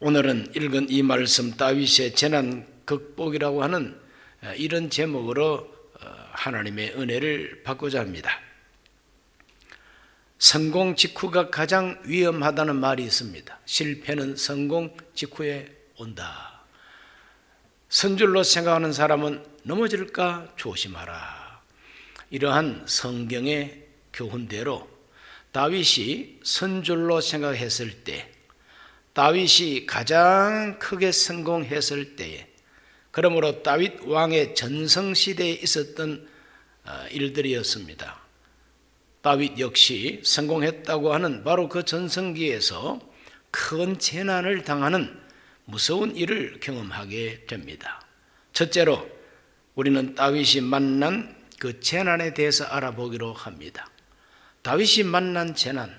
오늘은 읽은 이 말씀 다윗의 재난 극복이라고 하는 이런 제목으로 하나님의 은혜를 받고자 합니다. 성공 직후가 가장 위험하다는 말이 있습니다. 실패는 성공 직후에 온다. 선줄로 생각하는 사람은 넘어질까 조심하라. 이러한 성경의 교훈대로 다윗이 선줄로 생각했을 때, 다윗이 가장 크게 성공했을 때에, 그러므로 다윗 왕의 전성시대에 있었던 일들이었습니다. 다윗 역시 성공했다고 하는 바로 그 전성기에서 큰 재난을 당하는 무서운 일을 경험하게 됩니다. 첫째로 우리는 다윗이 만난 그 재난에 대해서 알아보기로 합니다. 다윗이 만난 재난,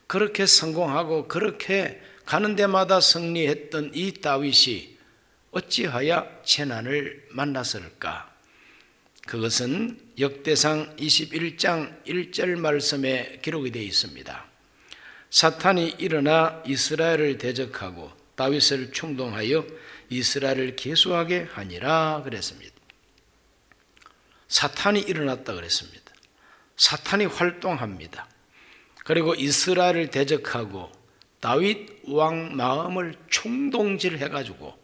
그렇게 성공하고 그렇게 가는 데마다 승리했던 이 다윗이 어찌하여 재난을 만났을까? 그것은 역대상 21장 1절 말씀에 기록이 되어 있습니다. 사탄이 일어나 이스라엘을 대적하고 다윗을 충동하여 이스라엘을 계수하게 하니라 그랬습니다. 사탄이 일어났다 그랬습니다. 사탄이 활동합니다. 그리고 이스라엘을 대적하고 다윗 왕 마음을 충동질해가지고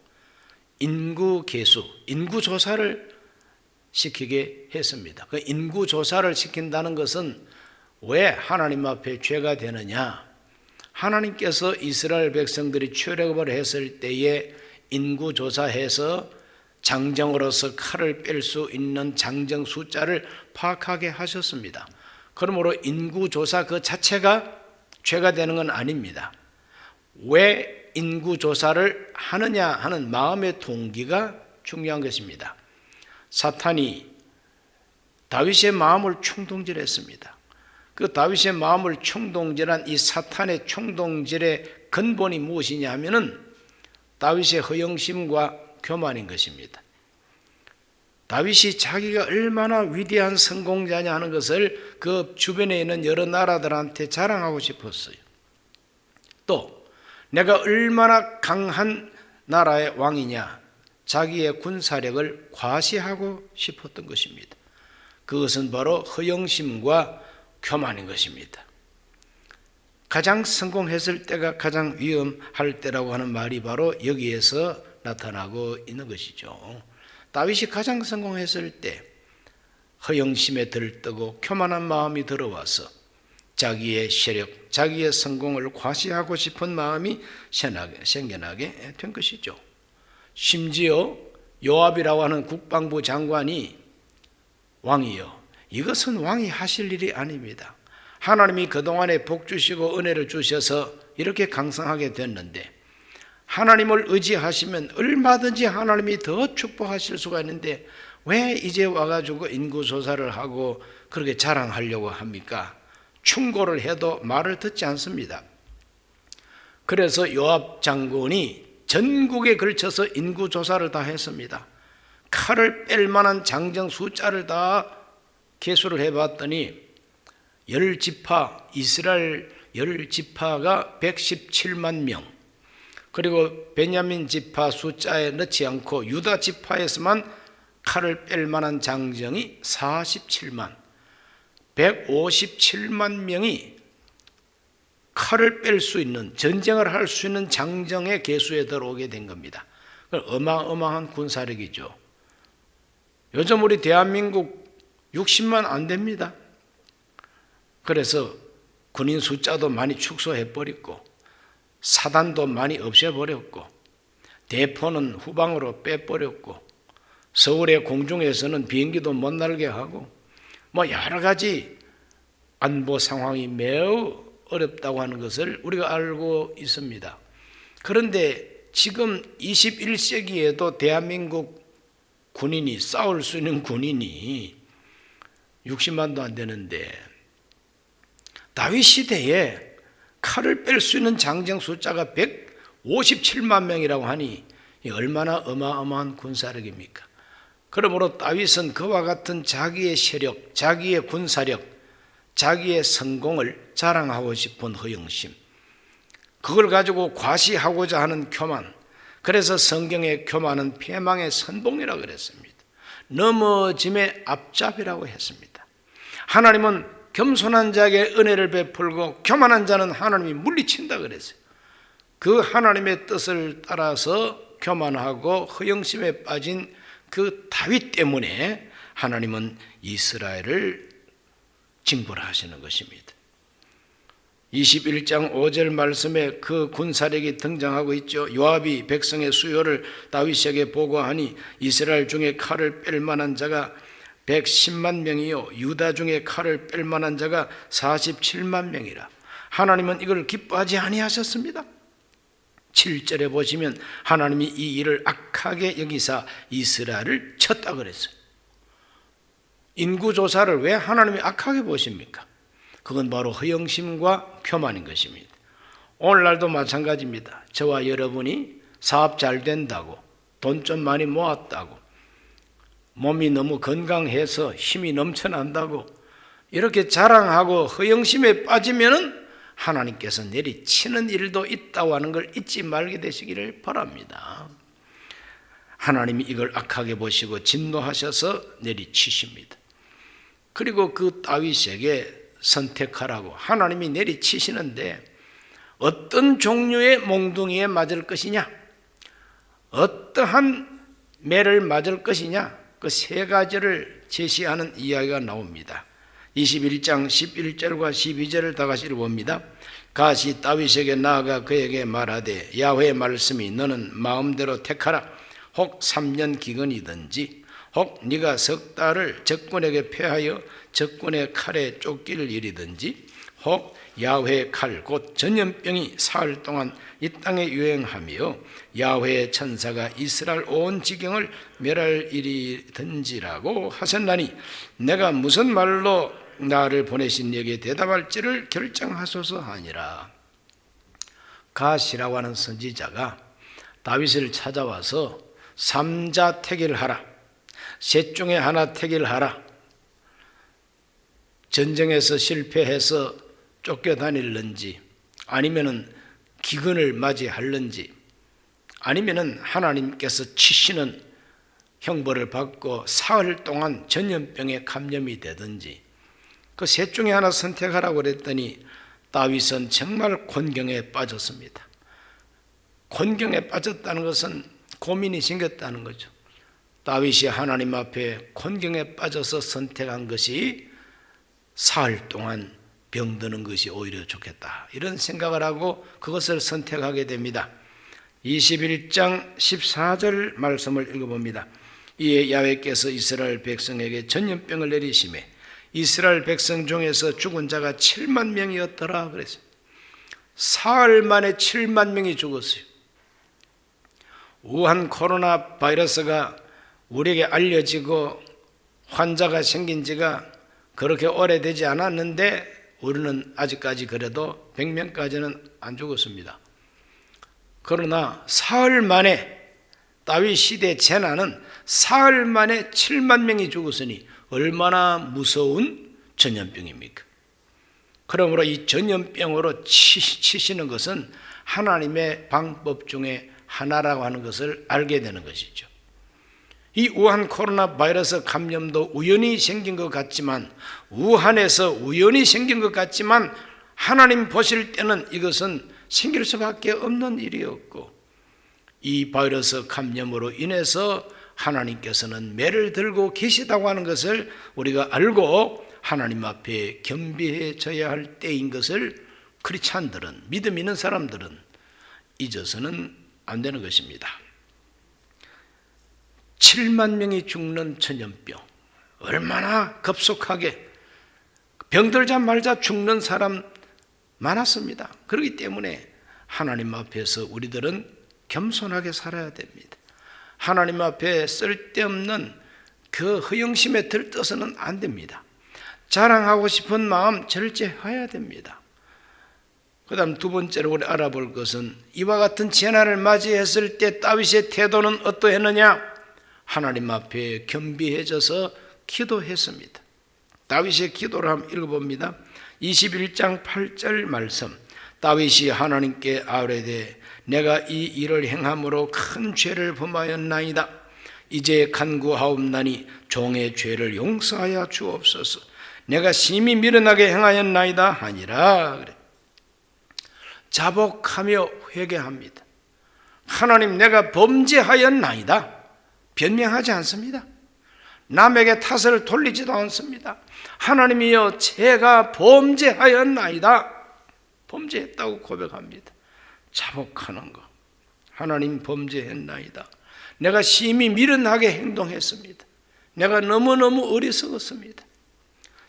인구계수, 인구조사를 시키게 했습니다. 그 인구조사를 시킨다는 것은 왜 하나님 앞에 죄가 되느냐? 하나님께서 이스라엘 백성들이 출애굽을 했을 때에 인구조사해서 장정으로서 칼을 뺄 수 있는 장정 숫자를 파악하게 하셨습니다. 그러므로 인구조사 그 자체가 죄가 되는 건 아닙니다. 왜 인구조사를 하느냐 하는 마음의 동기가 중요한 것입니다. 사탄이 다윗의 마음을 충동질했습니다. 그 다윗의 마음을 충동질한 이 사탄의 충동질의 근본이 무엇이냐 하면은 다윗의 허영심과 교만인 것입니다. 다윗이 자기가 얼마나 위대한 성공자냐 하는 것을 그 주변에 있는 여러 나라들한테 자랑하고 싶었어요. 또 내가 얼마나 강한 나라의 왕이냐, 자기의 군사력을 과시하고 싶었던 것입니다. 그것은 바로 허영심과 교만인 것입니다. 가장 성공했을 때가 가장 위험할 때라고 하는 말이 바로 여기에서 나타나고 있는 것이죠. 다윗이 가장 성공했을 때 허영심에 들뜨고 교만한 마음이 들어와서 자기의 세력, 자기의 성공을 과시하고 싶은 마음이 생겨나게 된 것이죠. 심지어 요압이라고 하는 국방부 장관이 왕이요, 이것은 왕이 하실 일이 아닙니다. 하나님이 그동안에 복 주시고 은혜를 주셔서 이렇게 강성하게 됐는데 하나님을 의지하시면 얼마든지 하나님이 더 축복하실 수가 있는데 왜 이제 와가지고 인구조사를 하고 그렇게 자랑하려고 합니까? 충고를 해도 말을 듣지 않습니다. 그래서 요압 장군이 전국에 걸쳐서 인구조사를 다 했습니다. 칼을 뺄 만한 장정 숫자를 다 계수를 해봤더니 10지파, 이스라엘 10지파가 117만 명, 그리고 베냐민 지파 숫자에 넣지 않고 유다 지파에서만 칼을 뺄 만한 장정이 47만, 157만 명이 칼을 뺄 수 있는, 전쟁을 할 수 있는 장정의 계수에 들어오게 된 겁니다. 어마어마한 군사력이죠. 요즘 우리 대한민국 60만 안 됩니다. 그래서 군인 숫자도 많이 축소해버렸고 사단도 많이 없애버렸고 대포는 후방으로 빼버렸고 서울의 공중에서는 비행기도 못 날게 하고 여러 가지 안보 상황이 매우 어렵다고 하는 것을 우리가 알고 있습니다. 그런데 지금 21세기에도 대한민국 군인이, 싸울 수 있는 군인이 60만도 안 되는데 다윗 시대에 칼을 뺄 수 있는 장정 숫자가 157만 명이라고 하니 얼마나 어마어마한 군사력입니까? 그러므로 다윗은 그와 같은 자기의 세력, 자기의 군사력, 자기의 성공을 자랑하고 싶은 허영심, 그걸 가지고 과시하고자 하는 교만, 그래서 성경의 교만은 패망의 선봉이라고 그랬습니다. 넘어짐의 앞잡이라고 했습니다. 하나님은 겸손한 자에게 은혜를 베풀고 교만한 자는 하나님이 물리친다 그랬어요. 그 하나님의 뜻을 따라서 교만하고 허영심에 빠진 그 다윗 때문에 하나님은 이스라엘을 징벌하시는 것입니다. 21장 5절 말씀에 그 군사력이 등장하고 있죠. 요압이 백성의 수요를 다윗에게 보고하니 이스라엘 중에 칼을 뺄 만한 자가 110만 명이요 유다 중에 칼을 뺄 만한 자가 47만 명이라. 하나님은 이걸 기뻐하지 아니하셨습니다. 7절에 보시면 하나님이 이 일을 악하게 여기사 이스라엘을 쳤다 그랬어요. 인구조사를 왜 하나님이 악하게 보십니까? 그건 바로 허영심과 교만인 것입니다. 오늘날도 마찬가지입니다. 저와 여러분이 사업 잘 된다고, 돈 좀 많이 모았다고, 몸이 너무 건강해서 힘이 넘쳐난다고 이렇게 자랑하고 허영심에 빠지면은 하나님께서 내리치는 일도 있다고 하는 걸 잊지 말게 되시기를 바랍니다. 하나님이 이걸 악하게 보시고 진노하셔서 내리치십니다. 그리고 그 다윗에게 선택하라고 하나님이 내리치시는데 어떤 종류의 몽둥이에 맞을 것이냐, 어떠한 매를 맞을 것이냐, 그 세 가지를 제시하는 이야기가 나옵니다. 21장 11절과 12절을 다 같이 읽어봅니다. 갓이 다윗에게 나아가 그에게 말하되 야훼의 말씀이 너는 마음대로 택하라. 혹 3년 기근이든지 혹 네가 석 달을 적군에게 패하여 적군의 칼에 쫓길 일이든지 혹 야훼의 칼 곧 전염병이 사흘 동안 이 땅에 유행하며 야훼의 천사가 이스라엘 온 지경을 멸할 일이든지라고 하셨나니 내가 무슨 말로 나를 보내신 여기에 대답할지를 결정하소서 하니라. 갓이라고 하는 선지자가 다윗을 찾아와서 삼자 택일하라, 셋 중에 하나 택일하라, 전쟁에서 실패해서 쫓겨다닐는지 아니면은 기근을 맞이할는지 아니면은 하나님께서 치시는 형벌을 받고 사흘 동안 전염병에 감염이 되든지 그 셋 중에 하나 선택하라고 그랬더니 다윗은 정말 곤경에 빠졌습니다. 곤경에 빠졌다는 것은 고민이 생겼다는 거죠. 다윗이 하나님 앞에 곤경에 빠져서 선택한 것이 사흘 동안 병드는 것이 오히려 좋겠다, 이런 생각을 하고 그것을 선택하게 됩니다. 21장 14절 말씀을 읽어봅니다. 이에 야훼께서 이스라엘 백성에게 전염병을 내리심에 이스라엘 백성 중에서 죽은 자가 7만 명이었더라 그랬어요. 사흘 만에 7만 명이 죽었어요. 우한 코로나 바이러스가 우리에게 알려지고 환자가 생긴 지가 그렇게 오래되지 않았는데 우리는 아직까지 그래도 100명까지는 안 죽었습니다. 그러나 사흘 만에 다윗 시대 재난은 사흘 만에 7만 명이 죽었으니 얼마나 무서운 전염병입니까? 그러므로 이 전염병으로 치시는 것은 하나님의 방법 중에 하나라고 하는 것을 알게 되는 것이죠. 이 우한 코로나 바이러스 감염도 우연히 생긴 것 같지만, 우한에서 우연히 생긴 것 같지만 하나님 보실 때는 이것은 생길 수밖에 없는 일이었고, 이 바이러스 감염으로 인해서 하나님께서는 매를 들고 계시다고 하는 것을 우리가 알고 하나님 앞에 겸비해져야 할 때인 것을 크리스찬들은, 믿음 있는 사람들은 잊어서는 안 되는 것입니다. 7만 명이 죽는 전염병, 얼마나 급속하게 병들자 말자 죽는 사람 많았습니다. 그렇기 때문에 하나님 앞에서 우리들은 겸손하게 살아야 됩니다. 하나님 앞에 쓸데없는 그 허영심에 들떠서는 안 됩니다. 자랑하고 싶은 마음 절제해야 됩니다. 그 다음 두 번째로 우리 알아볼 것은 이와 같은 재난을 맞이했을 때 다윗의 태도는 어떠했느냐? 하나님 앞에 겸비해져서 기도했습니다. 다윗의 기도를 한번 읽어봅니다. 21장 8절 말씀. 다윗이 하나님께 아뢰되 내가 이 일을 행함으로 큰 죄를 범하였나이다. 이제 간구하옵나니 종의 죄를 용서하여 주옵소서. 내가 심히 미련하게 행하였나이다 하니라. 그래. 자복하며 회개합니다. 하나님, 내가 범죄하였나이다. 변명하지 않습니다. 남에게 탓을 돌리지도 않습니다. 하나님이여, 제가 범죄하였나이다. 범죄했다고 고백합니다. 자복하는 것. 하나님, 범죄했나이다. 내가 심히 미련하게 행동했습니다. 내가 너무너무 어리석었습니다.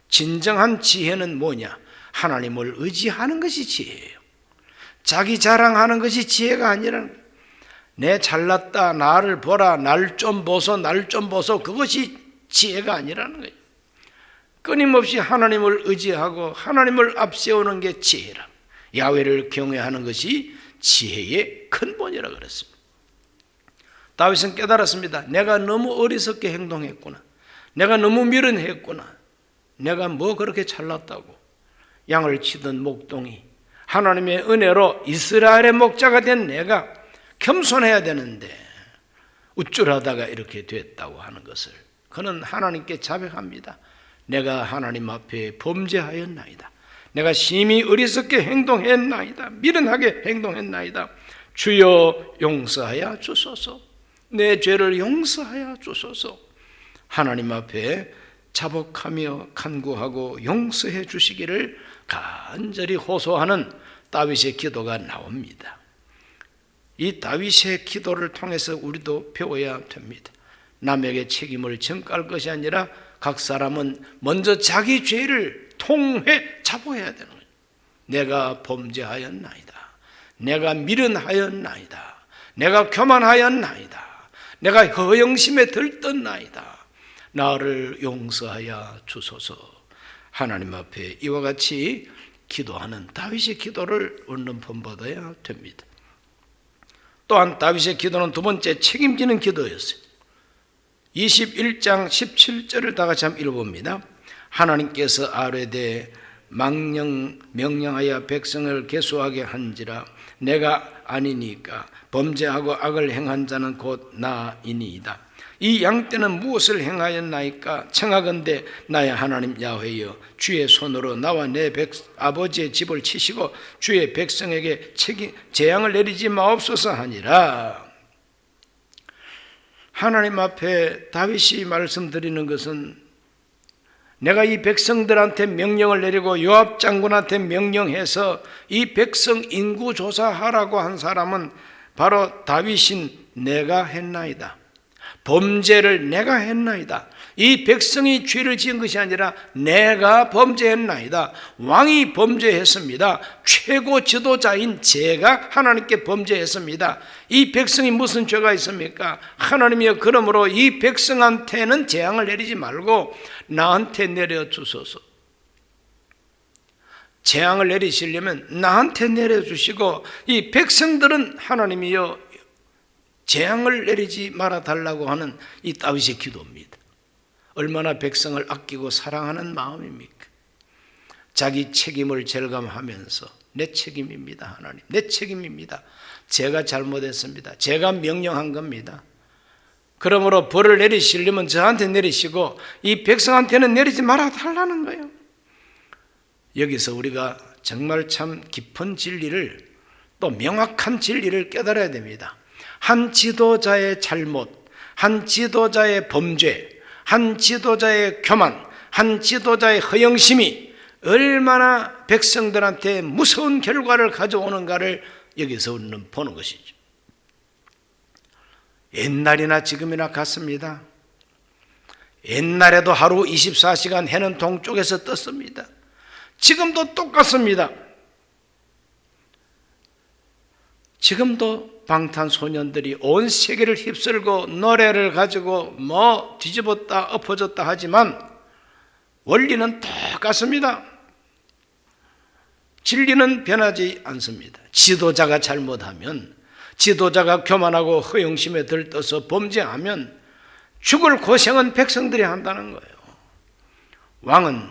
진정한 지혜는 뭐냐? 하나님을 의지하는 것이 지혜예요. 자기 자랑하는 것이 지혜가 아니라 내 잘났다, 나를 보라, 날 좀 보소, 날 좀 보소, 그것이 지혜가 아니라는 거예요. 끊임없이 하나님을 의지하고 하나님을 앞세우는 게 지혜라. 야훼를 경외하는 것이 지혜의 근본이라 그랬습니다. 다윗은 깨달았습니다. 내가 너무 어리석게 행동했구나. 내가 너무 미련했구나. 내가 뭐 그렇게 잘났다고. 양을 치던 목동이 하나님의 은혜로 이스라엘의 목자가 된 내가 겸손해야 되는데 우쭐하다가 이렇게 됐다고 하는 것을 그는 하나님께 자백합니다. 내가 하나님 앞에 범죄하였나이다. 내가 심히 어리석게 행동했나이다. 미련하게 행동했나이다. 주여 용서하여 주소서. 내 죄를 용서하여 주소서. 하나님 앞에 자복하며 간구하고 용서해 주시기를 간절히 호소하는 다윗의 기도가 나옵니다. 이 다윗의 기도를 통해서 우리도 배워야 됩니다. 남에게 책임을 전가할 것이 아니라 각 사람은 먼저 자기 죄를 통회 자복해야 되는 거예요. 내가 범죄하였나이다. 내가 미련하였나이다. 내가 교만하였나이다. 내가 허영심에 들떴나이다. 나를 용서하여 주소서. 하나님 앞에 이와 같이 기도하는 다윗의 기도를 우리는 본받아야 됩니다. 또한 다윗의 기도는 두 번째 책임지는 기도였어요. 21장 17절을 다 같이 한번 읽어봅니다. 하나님께서 아뢰되 명령하여 백성을 계수하게 한지라 내가 아니니까 범죄하고 악을 행한 자는 곧 나이니이다. 이 양떼는 무엇을 행하였나이까? 청하건대 나의 하나님 야훼여 주의 손으로 나와 내 아버지의 집을 치시고 주의 백성에게 재앙을 내리지 마옵소서 하니라. 하나님 앞에 다윗이 말씀드리는 것은 내가 이 백성들한테 명령을 내리고 요압 장군한테 명령해서 이 백성 인구 조사하라고 한 사람은 바로 다윗인 내가 했나이다. 범죄를 내가 했나이다. 이 백성이 죄를 지은 것이 아니라 내가 범죄했나이다. 왕이 범죄했습니다. 최고 지도자인 제가 하나님께 범죄했습니다. 이 백성이 무슨 죄가 있습니까? 하나님이여, 그러므로 이 백성한테는 재앙을 내리지 말고 나한테 내려주소서. 재앙을 내리시려면 나한테 내려주시고 이 백성들은 하나님이여 재앙을 내리지 말아달라고 하는 이 다윗의 기도입니다. 얼마나 백성을 아끼고 사랑하는 마음입니까? 자기 책임을 절감하면서 내 책임입니다. 하나님, 내 책임입니다. 제가 잘못했습니다. 제가 명령한 겁니다. 그러므로 벌을 내리시려면 저한테 내리시고 이 백성한테는 내리지 말아달라는 거예요. 여기서 우리가 정말 참 깊은 진리를, 또 명확한 진리를 깨달아야 됩니다. 한 지도자의 잘못, 한 지도자의 범죄, 한 지도자의 교만, 한 지도자의 허영심이 얼마나 백성들한테 무서운 결과를 가져오는가를 여기서 우리는 보는 것이죠. 옛날이나 지금이나 같습니다. 옛날에도 하루 24시간 해는 동쪽에서 떴습니다. 지금도 똑같습니다. 지금도 방탄소년들이 온 세계를 휩쓸고 노래를 가지고 뭐 뒤집었다 엎어졌다 하지만 원리는 똑같습니다. 진리는 변하지 않습니다. 지도자가 잘못하면, 지도자가 교만하고 허영심에 들떠서 범죄하면 죽을 고생은 백성들이 한다는 거예요. 왕은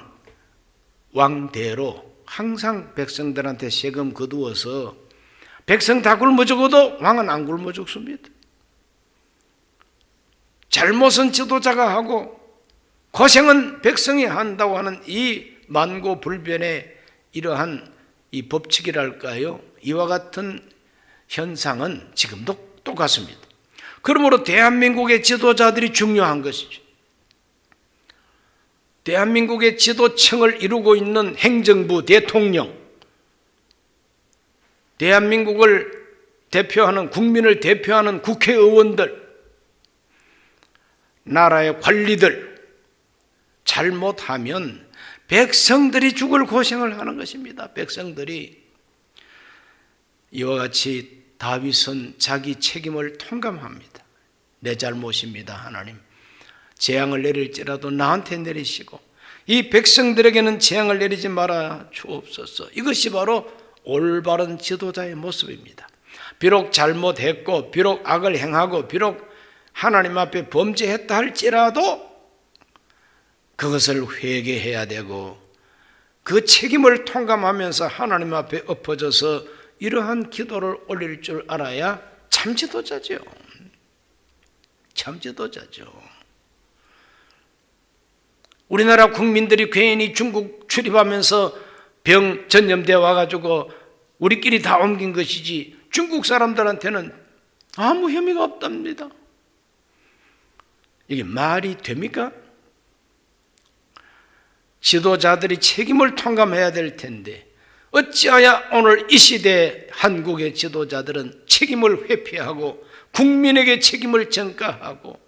왕대로 항상 백성들한테 세금 거두어서 백성 다 굶어 죽어도 왕은 안 굶어 죽습니다. 잘못은 지도자가 하고 고생은 백성이 한다고 하는 이 만고불변의 이러한 이 법칙이랄까요? 이와 같은 현상은 지금도 똑같습니다. 그러므로 대한민국의 지도자들이 중요한 것이죠. 대한민국의 지도층을 이루고 있는 행정부, 대통령, 대한민국을 대표하는, 국민을 대표하는 국회의원들, 나라의 관리들, 잘못하면 백성들이 죽을 고생을 하는 것입니다. 백성들이. 이와 같이 다윗은 자기 책임을 통감합니다. 내 잘못입니다, 하나님. 재앙을 내릴지라도 나한테 내리시고 이 백성들에게는 재앙을 내리지 말아 주옵소서. 이것이 바로 올바른 지도자의 모습입니다. 비록 잘못했고 비록 악을 행하고 비록 하나님 앞에 범죄했다 할지라도 그것을 회개해야 되고 그 책임을 통감하면서 하나님 앞에 엎어져서 이러한 기도를 올릴 줄 알아야 참 지도자죠. 참 지도자죠. 우리나라 국민들이 괜히 중국 출입하면서 병 전염돼 와가지고 우리끼리 다 옮긴 것이지 중국 사람들한테는 아무 혐의가 없답니다. 이게 말이 됩니까? 지도자들이 책임을 통감해야 될 텐데 어찌하여 오늘 이 시대 한국의 지도자들은 책임을 회피하고 국민에게 책임을 전가하고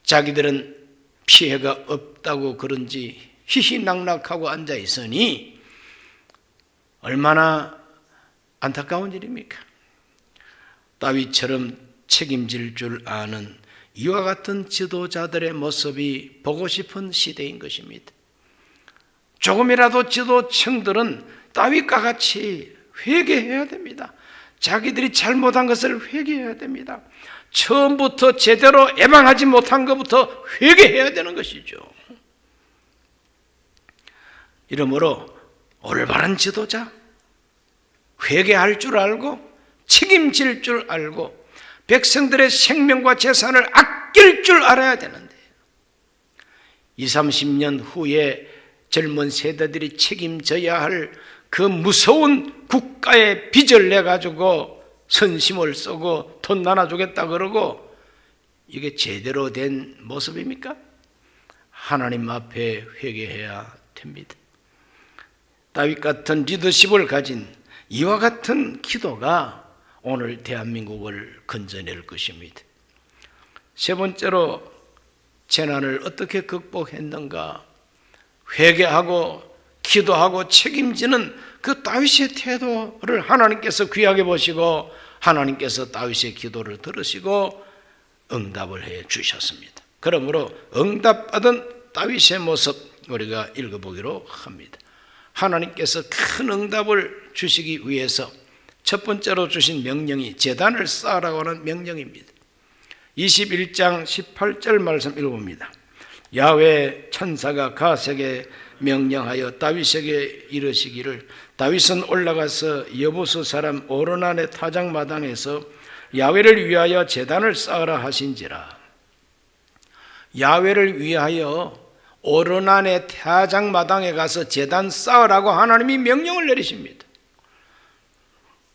자기들은 피해가 없다고 그런지 희희낙낙하고 앉아 있으니 얼마나 안타까운 일입니까? 다윗처럼 책임질 줄 아는 이와 같은 지도자들의 모습이 보고 싶은 시대인 것입니다. 조금이라도 지도층들은 다윗과 같이 회개해야 됩니다. 자기들이 잘못한 것을 회개해야 됩니다. 처음부터 제대로 예방하지 못한 것부터 회개해야 되는 것이죠. 이러므로 올바른 지도자, 회개할 줄 알고 책임질 줄 알고 백성들의 생명과 재산을 아낄 줄 알아야 되는데 20, 30년 후에 젊은 세대들이 책임져야 할 그 무서운 국가의 빚을 내가지고 선심을 쏘고 돈 나눠주겠다 그러고 이게 제대로 된 모습입니까? 하나님 앞에 회개해야 됩니다. 다윗 같은 리더십을 가진 이와 같은 기도가 오늘 대한민국을 건져낼 것입니다. 세 번째로 재난을 어떻게 극복했는가? 회개하고 기도하고 책임지는 그 다윗의 태도를 하나님께서 귀하게 보시고 하나님께서 다윗의 기도를 들으시고 응답을 해 주셨습니다. 그러므로 응답받은 다윗의 모습 우리가 읽어보기로 합니다. 하나님께서 큰 응답을 주시기 위해서 첫 번째로 주신 명령이 제단을 쌓으라고 하는 명령입니다. 21장 18절 말씀 읽어봅니다. 야훼 천사가 갓에게 명령하여 다윗에게 이르시기를 다윗은 올라가서 여부스 사람 오르난의 타작마당에서 야훼를 위하여 제단을 쌓으라 하신지라. 야훼를 위하여 오르난의 타작마당에 가서 제단 쌓으라고 하나님이 명령을 내리십니다.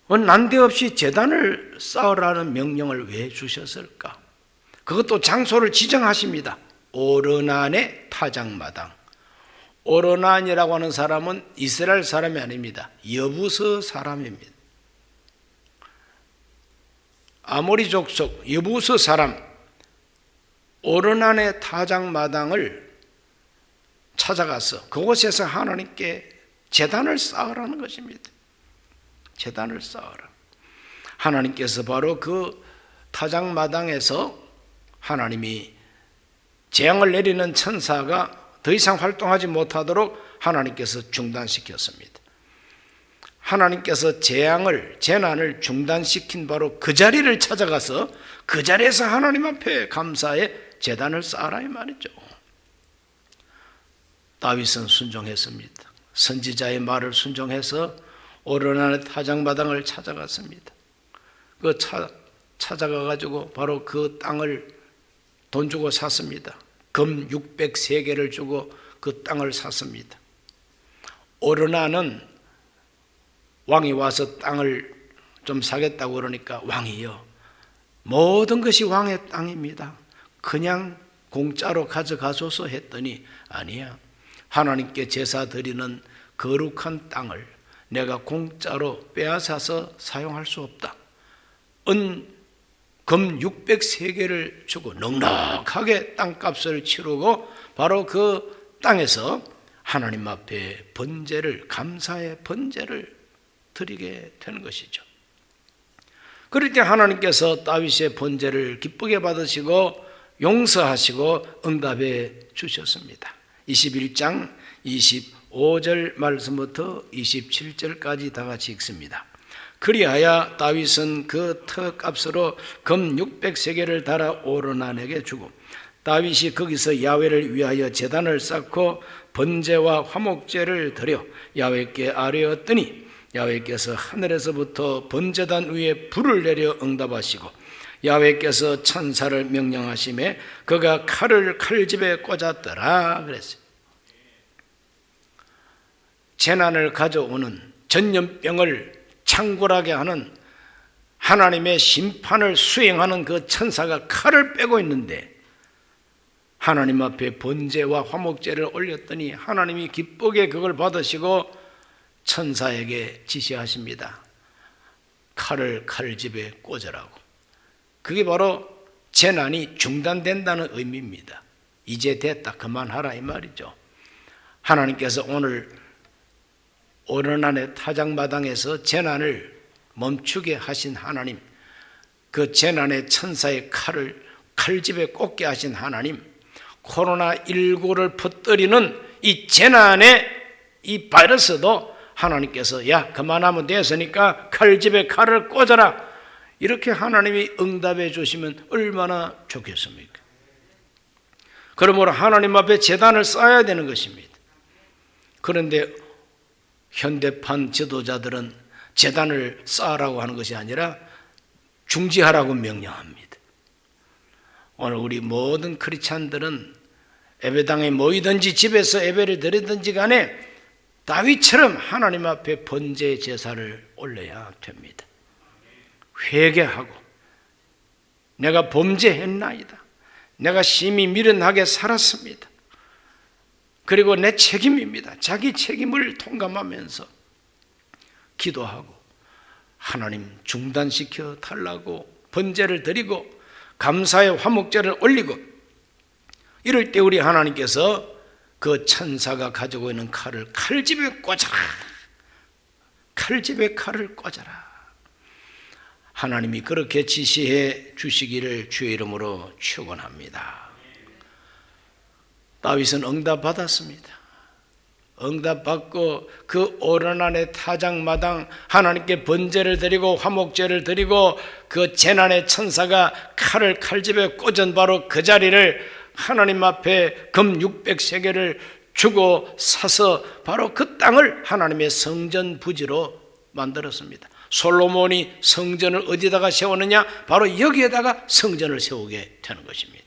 난데없이 제단을 쌓으라는 명령을 왜 주셨을까? 그것도 장소를 지정하십니다. 오르난의 타작마당. 오르난이라고 하는 사람은 이스라엘 사람이 아닙니다. 여부스 사람입니다. 아모리 족속 여부스 사람 오르난의 타작마당을 찾아가서 그곳에서 하나님께 제단을 쌓으라는 것입니다. 제단을 쌓으라. 하나님께서 바로 그 타작마당에서 하나님이 재앙을 내리는 천사가 더 이상 활동하지 못하도록 하나님께서 중단시켰습니다. 하나님께서 재난을 중단시킨 바로 그 자리를 찾아가서 그 자리에서 하나님 앞에 감사의 제단을 쌓아라 이 말이죠. 다윗은 순종했습니다. 선지자의 말을 순종해서 오르난의 타작마당을 찾아갔습니다. 찾아가 가지고 바로 그 땅을 돈 주고 샀습니다. 금 600세겔을 주고 그 땅을 샀습니다. 오르나는 왕이 와서 땅을 좀 사겠다고 그러니까 왕이요, 모든 것이 왕의 땅입니다, 그냥 공짜로 가져가소서 했더니 아니야, 하나님께 제사 드리는 거룩한 땅을 내가 공짜로 빼앗아서 사용할 수 없다. 금 600세겔을 주고 넉넉하게 땅값을 치르고 바로 그 땅에서 하나님 앞에 번제를, 감사의 번제를 드리게 되는 것이죠. 그럴 때 하나님께서 다윗의 번제를 기쁘게 받으시고 용서하시고 응답해 주셨습니다. 21장 25절 말씀부터 27절까지 다 같이 읽습니다. 그리하여 다윗은 그 터값으로 금 600세겔을 달아 오르난에게 주고 다윗이 거기서 야훼를 위하여 제단을 쌓고 번제와 화목제를 드려 야훼께 아뢰었더니 야훼께서 하늘에서부터 번제단 위에 불을 내려 응답하시고 야훼께서 천사를 명령하심에 그가 칼을 칼집에 꽂았더라 그랬어요. 재난을 가져오는 전염병을 창궐하게 하는 하나님의 심판을 수행하는 그 천사가 칼을 빼고 있는데 하나님 앞에 번제와 화목제를 올렸더니 하나님이 기쁘게 그걸 받으시고 천사에게 지시하십니다. 칼을 칼집에 꽂으라고. 그게 바로 재난이 중단된다는 의미입니다. 이제 됐다, 그만하라 이 말이죠. 하나님께서 오늘 오르난의 타작마당에서 재난을 멈추게 하신 하나님, 그 재난의 천사의 칼을 칼집에 꽂게 하신 하나님, 코로나19를 퍼뜨리는 이 재난의 이 바이러스도 하나님께서 야 그만하면 됐으니까 칼집에 칼을 꽂아라, 이렇게 하나님이 응답해 주시면 얼마나 좋겠습니까? 그러므로 하나님 앞에 제단을 쌓아야 되는 것입니다. 그런데 현대판 지도자들은 제단을 쌓으라고 하는 것이 아니라 중지하라고 명령합니다. 오늘 우리 모든 크리스찬들은 예배당에 모이든지 집에서 예배를 드리든지 간에 다윗처럼 하나님 앞에 번제 제사를 올려야 됩니다. 회개하고 내가 범죄했나이다, 내가 심히 미련하게 살았습니다, 그리고 내 책임입니다, 자기 책임을 통감하면서 기도하고 하나님 중단시켜 달라고 번제를 드리고 감사의 화목제를 올리고, 이럴 때 우리 하나님께서 그 천사가 가지고 있는 칼을 칼집에 꽂아라, 칼집에 칼을 꽂아라, 하나님이 그렇게 지시해 주시기를 주의 이름으로 축원합니다. 다윗은 응답받았습니다. 응답받고 그 오르난의 타작마당 하나님께 번제를 드리고 화목제를 드리고 그 재난의 천사가 칼을 칼집에 꽂은 바로 그 자리를 하나님 앞에 금 600세겔을 주고 사서 바로 그 땅을 하나님의 성전 부지로 만들었습니다. 솔로몬이 성전을 어디다가 세우느냐? 바로 여기에다가 성전을 세우게 되는 것입니다.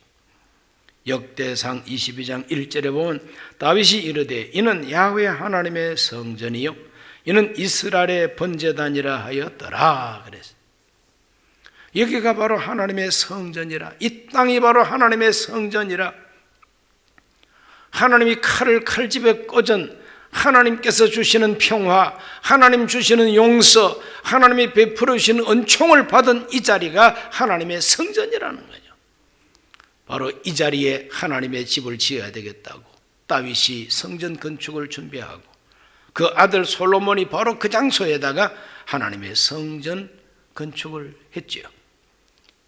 역대상 22장 1절에 보면 다윗이 이르되 이는 야훼 하나님의 성전이요 이는 이스라엘의 번제단이라 하였더라 그랬어요. 여기가 바로 하나님의 성전이라, 이 땅이 바로 하나님의 성전이라, 하나님이 칼을 칼집에 꽂은 하나님께서 주시는 평화, 하나님 주시는 용서, 하나님이 베풀어 주시는 은총을 받은 이 자리가 하나님의 성전이라는 거죠. 바로 이 자리에 하나님의 집을 지어야 되겠다고 다윗이 성전 건축을 준비하고 그 아들 솔로몬이 바로 그 장소에다가 하나님의 성전 건축을 했지요.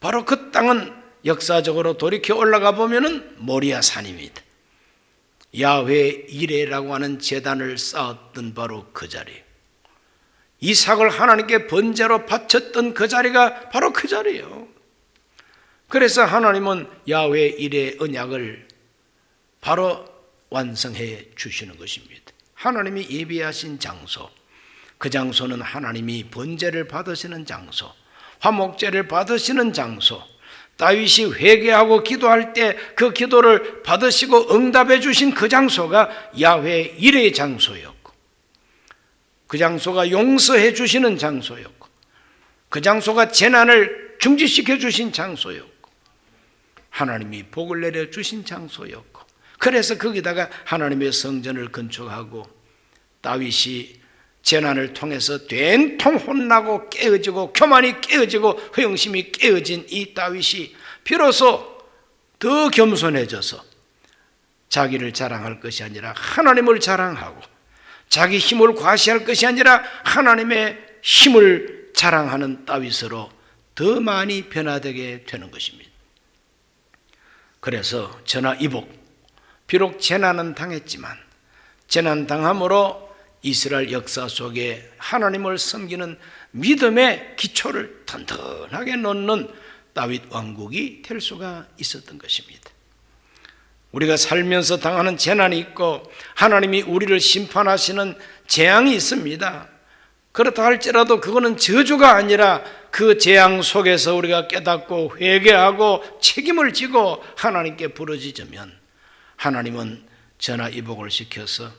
바로 그 땅은 역사적으로 돌이켜 올라가 보면은 모리아 산입니다. 야훼 이레라고 하는 제단을 쌓았던 바로 그 자리, 이삭을 하나님께 번제로 바쳤던 그 자리가 바로 그 자리예요. 그래서 하나님은 야훼 이레 언약을 바로 완성해 주시는 것입니다. 하나님이 예비하신 장소, 그 장소는 하나님이 번제를 받으시는 장소, 화목제를 받으시는 장소, 다윗이 회개하고 기도할 때 그 기도를 받으시고 응답해 주신 그 장소가 야훼 일의 장소였고, 그 장소가 용서해 주시는 장소였고, 그 장소가 재난을 중지시켜 주신 장소였고, 하나님이 복을 내려 주신 장소였고, 그래서 거기다가 하나님의 성전을 건축하고 다윗이 재난을 통해서 된통 혼나고 깨어지고 교만이 깨어지고 허영심이 깨어진 이 다윗이 비로소 더 겸손해져서 자기를 자랑할 것이 아니라 하나님을 자랑하고, 자기 힘을 과시할 것이 아니라 하나님의 힘을 자랑하는 다윗으로 더 많이 변화되게 되는 것입니다. 그래서 전하이복, 비록 재난은 당했지만 재난 당함으로 이스라엘 역사 속에 하나님을 섬기는 믿음의 기초를 튼튼하게 놓는 다윗 왕국이 될 수가 있었던 것입니다. 우리가 살면서 당하는 재난이 있고 하나님이 우리를 심판하시는 재앙이 있습니다. 그렇다 할지라도 그거는 저주가 아니라 그 재앙 속에서 우리가 깨닫고 회개하고 책임을 지고 하나님께 부르짖으면 하나님은 전하이복을 시켜서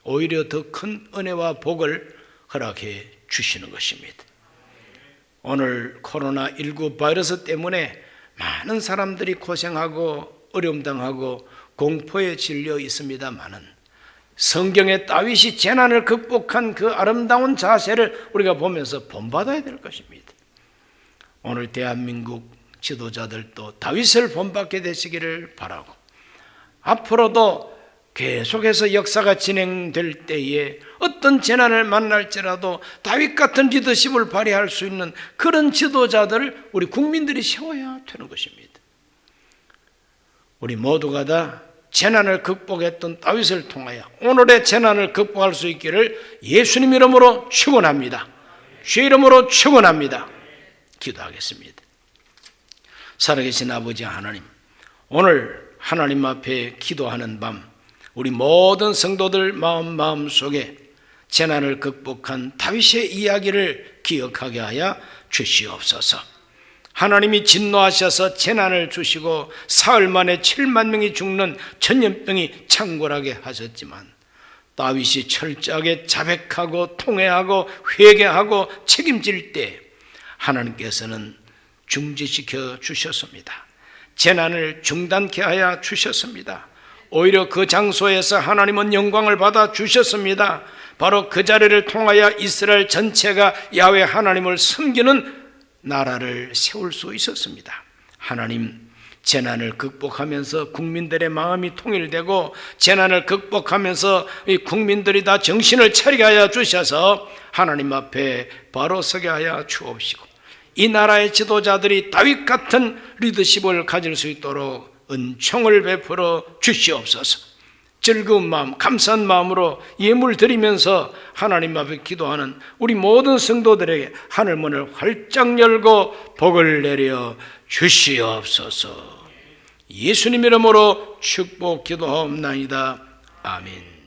오히려 더 큰 은혜와 복을 허락해 주시는 것입니다. 오늘 코로나19 바이러스 때문에 많은 사람들이 고생하고 어려움 당하고 공포에 질려 있습니다마는 성경의 다윗이 재난을 극복한 그 아름다운 자세를 우리가 보면서 본받아야 될 것입니다. 오늘 대한민국 지도자들도 다윗을 본받게 되시기를 바라고, 앞으로도 계속해서 역사가 진행될 때에 어떤 재난을 만날지라도 다윗 같은 리더십을 발휘할 수 있는 그런 지도자들을 우리 국민들이 세워야 되는 것입니다. 우리 모두가 다 재난을 극복했던 다윗을 통하여 오늘의 재난을 극복할 수 있기를 예수님 이름으로 축원합니다. 주 이름으로 축원합니다. 기도하겠습니다. 살아계신 아버지 하나님, 오늘 하나님 앞에 기도하는 밤 우리 모든 성도들 마음 속에 재난을 극복한 다윗의 이야기를 기억하게 하여 주시옵소서. 하나님이 진노하셔서 재난을 주시고 사흘 만에 7만 명이 죽는 전염병이 창궐하게 하셨지만 다윗이 철저하게 자백하고 통회하고 회개하고 책임질 때 하나님께서는 중지시켜 주셨습니다. 재난을 중단케 하여 주셨습니다. 오히려 그 장소에서 하나님은 영광을 받아 주셨습니다. 바로 그 자리를 통하여 이스라엘 전체가 야훼 하나님을 섬기는 나라를 세울 수 있었습니다. 하나님, 재난을 극복하면서 국민들의 마음이 통일되고 재난을 극복하면서 이 국민들이 다 정신을 차리게 하여 주셔서 하나님 앞에 바로 서게 하여 주옵시고, 이 나라의 지도자들이 다윗 같은 리더십을 가질 수 있도록 은총을 베풀어 주시옵소서. 즐거운 마음, 감사한 마음으로 예물 드리면서 하나님 앞에 기도하는 우리 모든 성도들에게 하늘문을 활짝 열고 복을 내려 주시옵소서. 예수님 이름으로 축복 기도하옵나이다. 아멘.